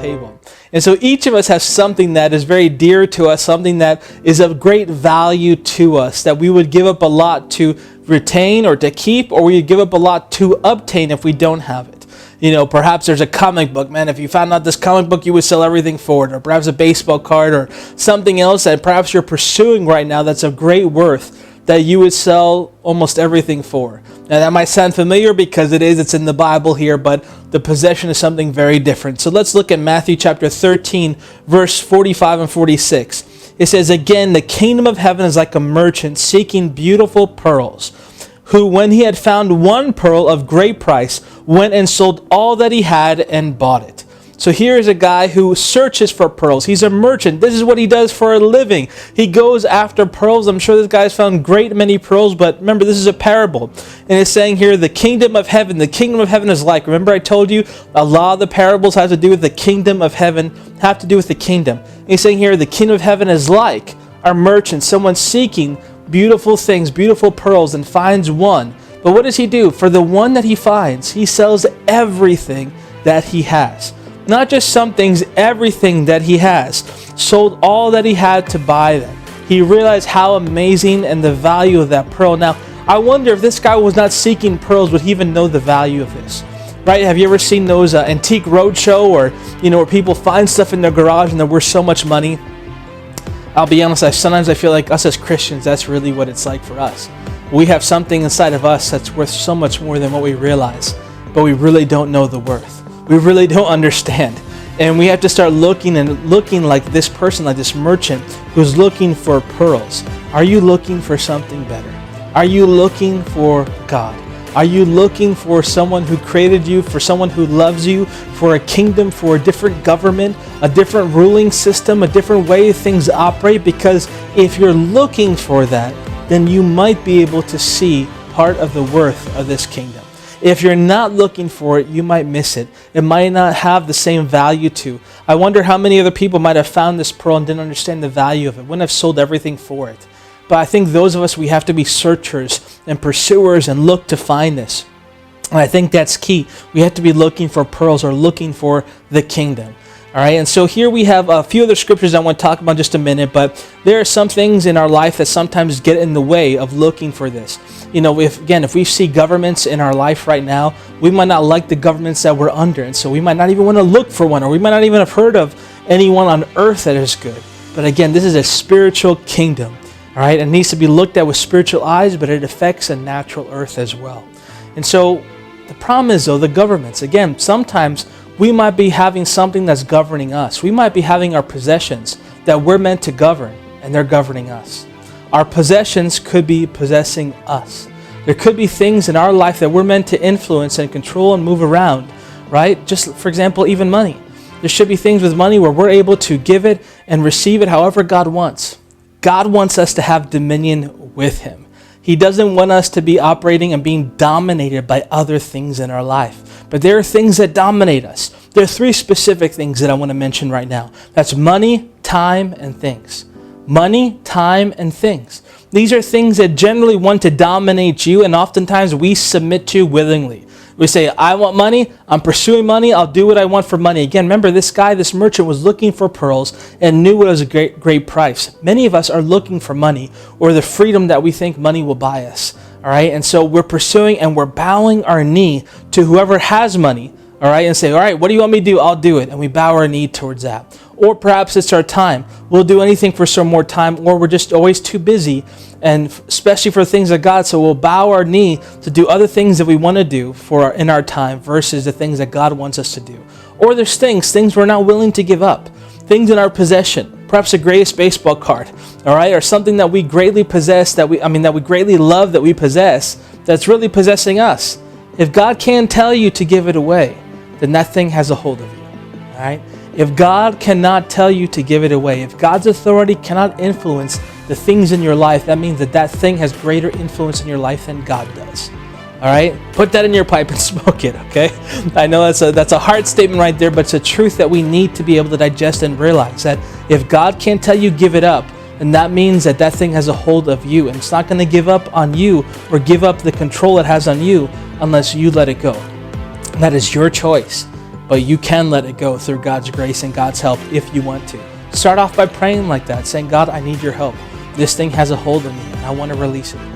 table. And so each of us has something that is very dear to us, something that is of great value to us, that we would give up a lot to retain or to keep, or we would give up a lot to obtain if we don't have it. You know, perhaps there's a comic book. Man, if you found out this comic book, you would sell everything for it. Or perhaps a baseball card or something else that perhaps you're pursuing right now that's of great worth that you would sell almost everything for. Now that might sound familiar because it's in the Bible here, but the possession is something very different. So let's look at Matthew chapter 13, verse 45 and 46. It says, "Again, the kingdom of heaven is like a merchant seeking beautiful pearls, who, when he had found one pearl of great price, went and sold all that he had and bought it." So here is a guy who searches for pearls. He's a merchant. This is what he does for a living. He goes after pearls. I'm sure this guy's found great many pearls, but remember, this is a parable. And it's saying here, the kingdom of heaven is like. Remember I told you a lot of the parables have to do with the kingdom of heaven, have to do with the kingdom. And he's saying here, the kingdom of heaven is like a merchant, someone seeking beautiful things, beautiful pearls, and finds one. But what does he do? For the one that he finds, he sells everything that he has. Not just some things, everything that he has. Sold all that he had to buy them. He realized how amazing and the value of that pearl. Now, I wonder if this guy was not seeking pearls, would he even know the value of this? Right? Have you ever seen those antique roadshow or, where people find stuff in their garage and they're worth so much money? I'll be honest, sometimes I feel like us as Christians, that's really what it's like for us. We have something inside of us that's worth so much more than what we realize, but we really don't know the worth. We really don't understand. And we have to start looking like this person, like this merchant who's looking for pearls. Are you looking for something better? Are you looking for God? Are you looking for someone who created you, for someone who loves you, for a kingdom, for a different government, a different ruling system, a different way things operate? Because if you're looking for that, then you might be able to see part of the worth of this kingdom. If you're not looking for it, you might miss it. It might not have the same value to. I wonder how many other people might have found this pearl and didn't understand the value of it, wouldn't have sold everything for it. But I think those of us, we have to be searchers and pursuers and look to find this. And I think that's key. We have to be looking for pearls or looking for the kingdom. All right, and so here we have a few other scriptures I want to talk about in just a minute, but there are some things in our life that sometimes get in the way of looking for this. If we see governments in our life right now, we might not like the governments that we're under, and so we might not even want to look for one, or we might not even have heard of anyone on earth that is good. But again, this is a spiritual kingdom, all right? It needs to be looked at with spiritual eyes, but it affects a natural earth as well. And so the problem is, though, the governments, again, sometimes we might be having something that's governing us. We might be having our possessions that we're meant to govern, and they're governing us. Our possessions could be possessing us. There could be things in our life that we're meant to influence and control and move around, right? Just, for example, even money. There should be things with money where we're able to give it and receive it however God wants. God wants us to have dominion with Him. He doesn't want us to be operating and being dominated by other things in our life. But there are things that dominate us. There are three specific things that I want to mention right now. That's money, time, and things. Money, time, and things. These are things that generally want to dominate you, and oftentimes we submit to willingly. We say, I want money, I'm pursuing money, I'll do what I want for money. Again, remember, this merchant was looking for pearls and knew it was a great price. Many of us are looking for money or the freedom that we think money will buy us. All right, and so we're pursuing and we're bowing our knee to whoever has money. All right, and say, all right, what do you want me to do? I'll do it. And we bow our knee towards that. Or perhaps it's our time. We'll do anything for some more time, or we're just always too busy, and especially for things of God. So we'll bow our knee to do other things that we want to do in our time versus the things that God wants us to do. Or there's things we're not willing to give up. Things in our possession. Perhaps the greatest baseball card, all right, or something that we greatly possess, that we greatly love, that we possess, that's really possessing us. If God can't tell you to give it away, then that thing has a hold of you, all right? If God cannot tell you to give it away, if God's authority cannot influence the things in your life, that means that thing has greater influence in your life than God does. All right? Put that in your pipe and smoke it, okay? I know that's a hard statement right there, but it's a truth that we need to be able to digest and realize that if God can't tell you give it up, then that means that thing has a hold of you, and it's not going to give up on you or give up the control it has on you unless you let it go. And that is your choice. but you can let it go through God's grace and God's help if you want to. Start off by praying like that, saying, God, I need your help. This thing has a hold of me, and I want to release it.